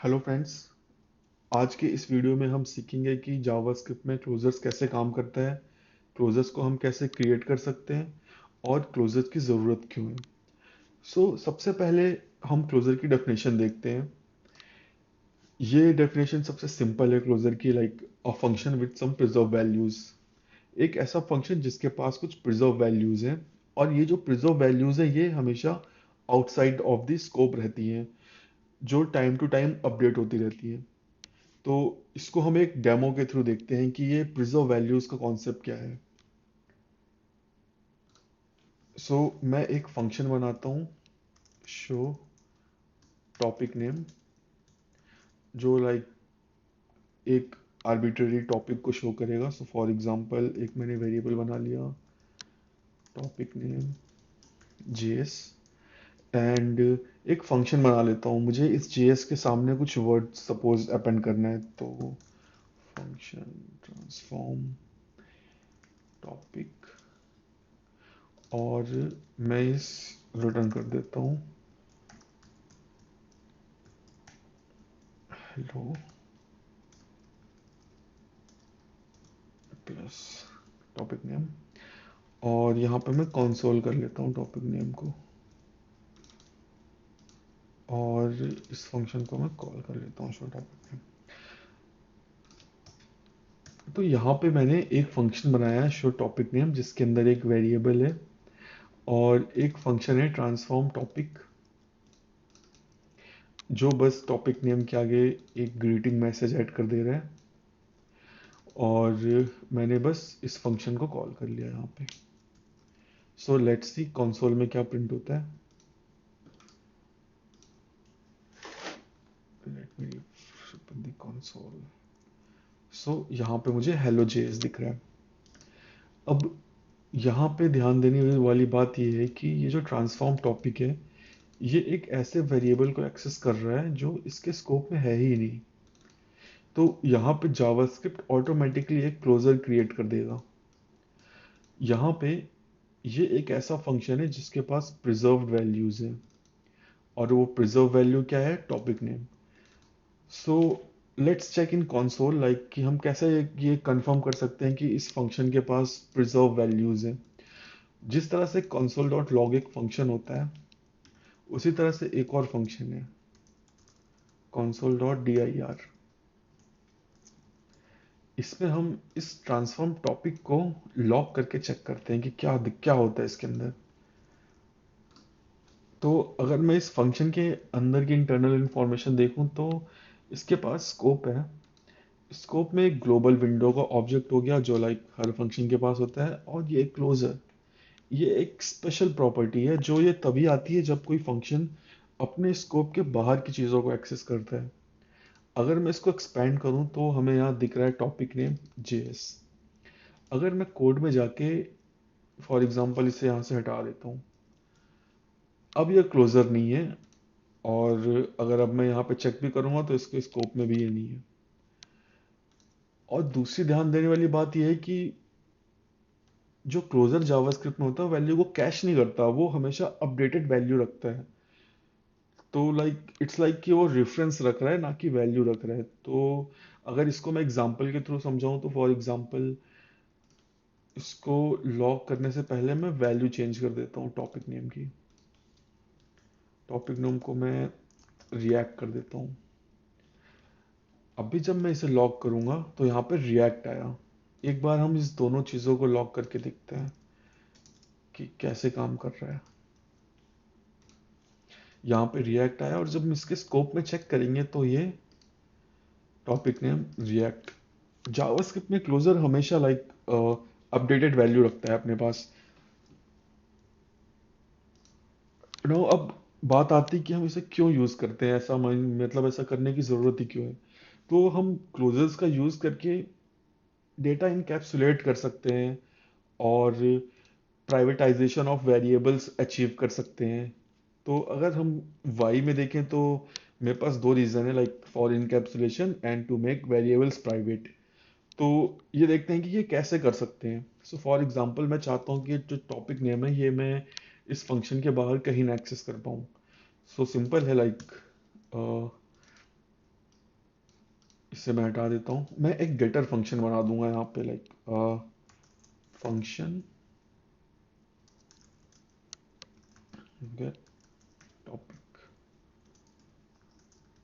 Hello friends. आज के इस वीडियो में हम सीखेंगे कि जावास्क्रिप्ट में क्लोजर्स कैसे काम करता है, क्लोजर्स को हम कैसे क्रिएट कर सकते हैं और क्लोजर्स की ज़रूरत क्यों है। सबसे पहले हम क्लोजर की डेफिनेशन देखते हैं। ये डेफिनेशन सबसे सिंपल है क्लोजर की, like a function with some preserve values. एक ऐसा फंक्शन जिसके पास कुछ प्रिजर्व वैल्यूज हैं, और ये जो प्रिजर्व वैल्यूज है ये हमेशा आउटसाइड ऑफ द स्कोप रहती हैं, जो टाइम टू टाइम अपडेट होती रहती है। तो इसको हम एक डेमो के थ्रू देखते हैं कि ये प्रिजर्व वैल्यूज का कॉन्सेप्ट क्या है। मैं एक फंक्शन बनाता हूँ, शो टॉपिक नेम, जो लाइक एक आर्बिट्रेरी टॉपिक को शो करेगा। फॉर एग्जांपल एक मैंने वेरिएबल बना लिया, टॉपिक नेम जेएस, एंड एक फंक्शन बना लेता हूँ। मुझे इस जेएस के सामने कुछ वर्ड सपोज अपेंड करना है, तो फंक्शन ट्रांसफॉर्म टॉपिक, और मैं इस रिटर्न कर देता हूँ हेलो प्लस टॉपिक नेम, और यहाँ पे मैं कंसोल कर लेता हूँ टॉपिक नेम को, और इस फंक्शन को मैं कॉल कर लेता हूँ शो टॉपिक नेम। तो यहाँ पे मैंने एक फंक्शन बनाया है शो टॉपिक नेम, जिसके अंदर एक वेरिएबल है और एक फंक्शन है ट्रांसफॉर्म टॉपिक, जो बस टॉपिक नेम के आगे एक ग्रीटिंग मैसेज ऐड कर दे रहा है। और मैंने बस इस फंक्शन को कॉल कर लिया यहाँ पे। लेट्स सी कंसोल में क्या प्रिंट होता है। Let me open the console. यहाँ पे मुझे हेलो जेएस दिख रहा है। अब यहाँ पे ध्यान देने वाली बात ये है कि ये जो ट्रांसफॉर्म टॉपिक है, ये एक ऐसे वेरिएबल को एक्सेस कर रहा है जो इसके स्कोप में है ही नहीं। तो यहाँ पे जावास्क्रिप्ट ऑटोमेटिकली एक क्लोजर क्रिएट कर देगा। यहाँ पे ये एक ऐसा फंक्शन है जिसके पास प्रिजर्व्ड वैल्यूज है, और वो प्रिजर्व वैल्यू क्या है, topic name. So let's check in console, like कि हम कैसे ये कंफर्म कर सकते हैं कि इस फंक्शन के पास प्रिजर्व वैल्यूज हैं। जिस तरह से कंसोल डॉट लॉग एक फंक्शन होता है, उसी तरह से एक और फंक्शन है console dot D I R. इसमें हम इस ट्रांसफॉर्म टॉपिक को लॉग करके चेक करते हैं कि क्या होता है इसके अंदर। तो अगर मैं इस फंक्शन के अंदर की इंटरनल इंफॉर्मेशन देखूं, तो इसके पास स्कोप है। स्कोप में एक ग्लोबल विंडो का ऑब्जेक्ट हो गया, जो लाइक हर फंक्शन के पास होता है, और ये क्लोजर, ये एक स्पेशल प्रॉपर्टी है जो ये तभी आती है जब कोई फंक्शन अपने स्कोप के बाहर की चीज़ों को एक्सेस करता है। अगर मैं इसको एक्सपेंड करूं, तो हमें यहाँ दिख रहा है टॉपिक नेम जेएस। अगर मैं कोड में जाके फॉर एग्जांपल इसे यहाँ से हटा देता हूँ, अब यह क्लोजर नहीं है। और अगर अब मैं यहाँ पे चेक भी करूँगा, तो इसके स्कोप में भी ये नहीं है। और दूसरी ध्यान देने वाली बात यह है कि जो क्लोजर जावास्क्रिप्ट में होता है, वैल्यू को कैश नहीं करता, वो हमेशा अपडेटेड वैल्यू रखता है। तो लाइक इट्स लाइक कि वो रेफरेंस रख रहा है, ना कि वैल्यू रख रहा है। तो अगर इसको मैं एग्जांपल के थ्रू समझाऊं, तो फॉर एग्जांपल इसको लॉक करने से पहले मैं वैल्यू चेंज कर देता हूँ टॉपिक नेम की। टॉपिक नेम को मैं रिएक्ट कर देता हूँ। अभी जब मैं इसे लॉक करूंगा, तो यहाँ पे रिएक्ट आया। एक बार हम इस दोनों चीज़ों को लॉक करके देखते हैं कि कैसे काम कर रहा है। यहाँ पे रिएक्ट आया, और जब हम इसके स्कोप में चेक करेंगे, तो ये टॉपिक नेम रिएक्ट। जावास्क्रिप्ट में क्लोजर हमेशा लाइक अपडेटेड वैल्यू रखता है अपने पास। अब बात आती है कि हम इसे क्यों यूज़ करते हैं, मतलब ऐसा करने की ज़रूरत ही क्यों है। तो हम क्लोजर्स का यूज़ करके डेटा इनकैप्सुलेट कर सकते हैं, और प्राइवेटाइजेशन ऑफ वेरिएबल्स अचीव कर सकते हैं। तो अगर हम वाई में देखें, तो मेरे पास दो रीज़न है, like for encapsulation and to make variables private. तो ये देखते हैं कि ये कैसे कर सकते हैं। फॉर एग्जांपल मैं चाहता हूँ कि जो टॉपिक नेम है, ये मैं इस फंक्शन के बाहर कहीं ना एक्सेस कर पाऊँ। सिंपल है, लाइक इसे मैं हटा देता हूँ, मैं एक गेटर फंक्शन बना दूंगा यहाँ पे, like function get topic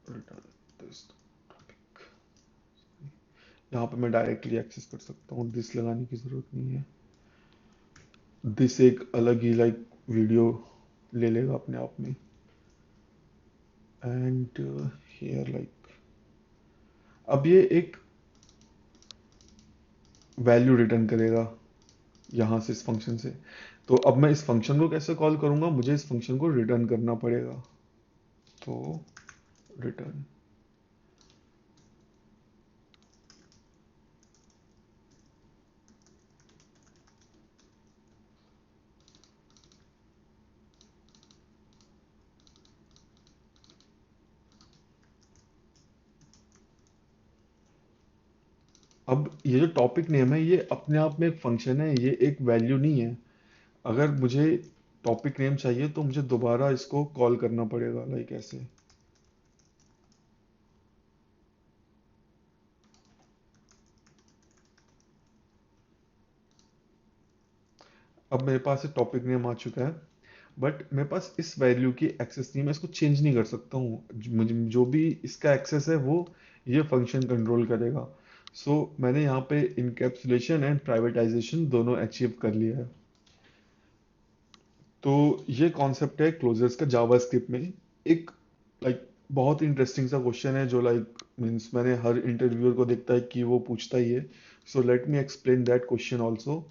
return this topic. यहाँ पे मैं डायरेक्टली एक्सेस कर सकता हूँ, दिस लगाने की जरूरत नहीं है। दिस एक अलग ही लाइक वीडियो ले लेगा अपने आप में। एंड हियर लाइक अब ये एक वैल्यू रिटर्न करेगा यहाँ से, इस फंक्शन से। तो अब मैं इस फंक्शन को कैसे कॉल करूँगा, मुझे इस फंक्शन को रिटर्न करना पड़ेगा। तो रिटर्न, अब ये जो टॉपिक नेम है ये अपने आप में एक फंक्शन है, ये एक वैल्यू नहीं है। अगर मुझे टॉपिक नेम चाहिए तो मुझे दोबारा इसको कॉल करना पड़ेगा, लाइक ऐसे। अब मेरे पास एक टॉपिक नेम आ चुका है, बट मेरे पास इस वैल्यू की एक्सेस नहीं है, मैं इसको चेंज नहीं कर सकता हूँ। मुझे जो भी इसका एक्सेस है वो ये फंक्शन कंट्रोल करेगा। सो मैंने यहाँ पे इनकैप्सुलेशन एंड प्राइवेटाइजेशन दोनों अचीव कर लिया है। तो ये कॉन्सेप्ट है क्लोजर्स का जावास्क्रिप्ट में। एक लाइक बहुत इंटरेस्टिंग सा क्वेश्चन है जो लाइक मीन्स मैंने हर इंटरव्यूअर को देखता है कि वो पूछता ही है। So let me explain that question also.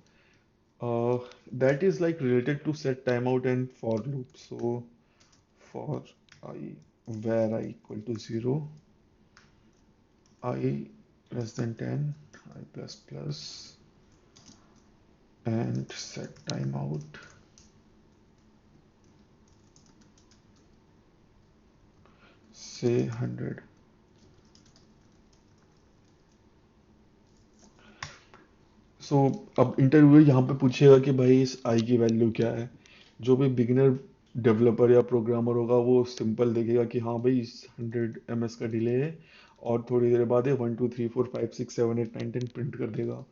That is like related to set timeout and for loop. So for I where I equal to 0, I less than 10, I plus plus, and set timeout say 100. सो अब interview यहाँ पे पूछेगा कि भाई इस आई की value क्या है। जो भी बिगिनर डेवलपर या प्रोग्रामर होगा वो सिंपल देखेगा कि हाँ भाई इस 100 ms का डिले है, और थोड़ी देर बाद ये 1 2 3 4 5 6 7 8 9 10 प्रिंट कर देगा।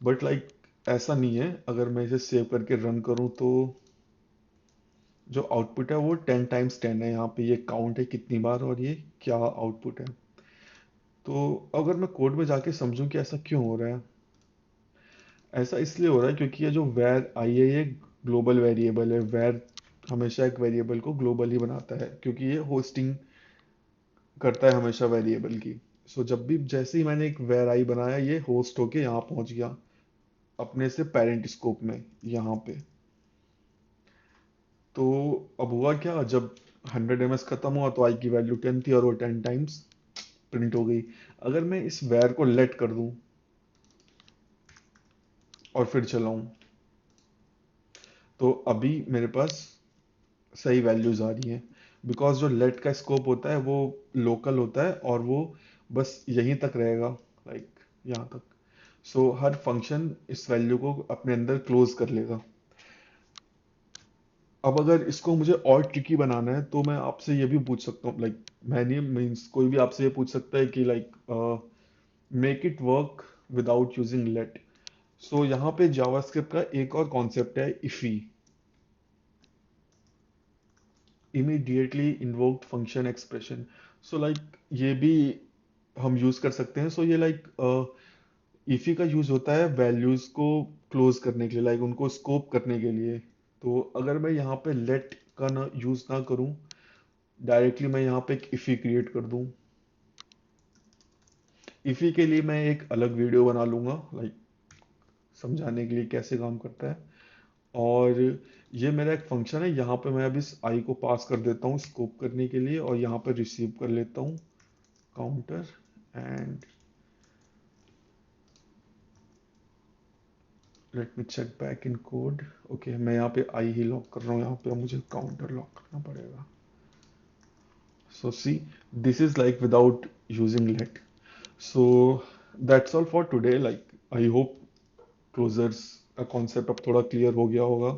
बट लाइक ऐसा नहीं है, अगर मैं इसे सेव करके रन करूँ तो जो आउटपुट है वो 10 × 10 है। यहाँ पे ये काउंट है कितनी बार और ये क्या आउटपुट है। तो अगर मैं कोड में जाके समझूं कि ऐसा क्यों हो रहा है, ऐसा इसलिए हो रहा है क्योंकि ये जो वैर आई है ये ग्लोबल वेरिएबल है। वैर हमेशा एक वेरिएबल को ग्लोबल ही बनाता है क्योंकि ये होस्टिंग करता है हमेशा वेरिएबल की। सो जब भी जैसे ही मैंने एक वैर आई बनाया ये होस्ट होके यहाँ पहुंच गया अपने से पेरेंट स्कोप में यहाँ पे। तो अब हुआ क्या, जब 100 ms खत्म हुआ तो आई की वैल्यू 10 थी और वो 10 टाइम्स प्रिंट हो गई। अगर मैं इस वैर को लेट कर दूं और फिर चलाऊं तो अभी मेरे पास सही वैल्यूज आ रही हैं। बिकॉज जो लेट का स्कोप होता है वो लोकल होता है और वो बस यहीं तक रहेगा, लाइक यहाँ तक। सो हर फंक्शन इस वैल्यू को अपने अंदर क्लोज कर लेगा। अब अगर इसको मुझे और ट्रिकी बनाना है तो मैं आपसे ये भी पूछ सकता हूँ, लाइक मैं नहीं मीन्स कोई भी आपसे ये पूछ सकता है कि like make it work without using let. So यहाँ पे जावास्क्रिप्ट का एक और कॉन्सेप्ट है IIFE, immediately invoked function expression. So like ये भी हम यूज कर सकते हैं। सो ये लाइक इफी का यूज होता है वैल्यूज को क्लोज करने के लिए, लाइक उनको स्कोप करने के लिए। तो अगर मैं यहाँ पे लेट का ना यूज ना करूँ, डायरेक्टली मैं यहाँ पे एक इफी क्रिएट कर दूँ। इफी के लिए मैं एक अलग वीडियो बना लूंगा, लाइक समझाने के लिए कैसे काम करता है। और ये मेरा एक फंक्शन है, यहाँ पे मैं अब इस आई को पास कर देता हूँ स्कोप करने के लिए, और यहाँ पे रिसीव कर लेता हूँ counter. And let me check back in code. Okay, मैं यहाँ पे आई ही लॉक कर रहा हूँ, यहाँ पे मुझे काउंटर लॉक करना पड़ेगा। So see, this is like without using let. So that's all for today. Like I hope closures का कॉन्सेप्ट अब थोड़ा क्लियर हो गया होगा।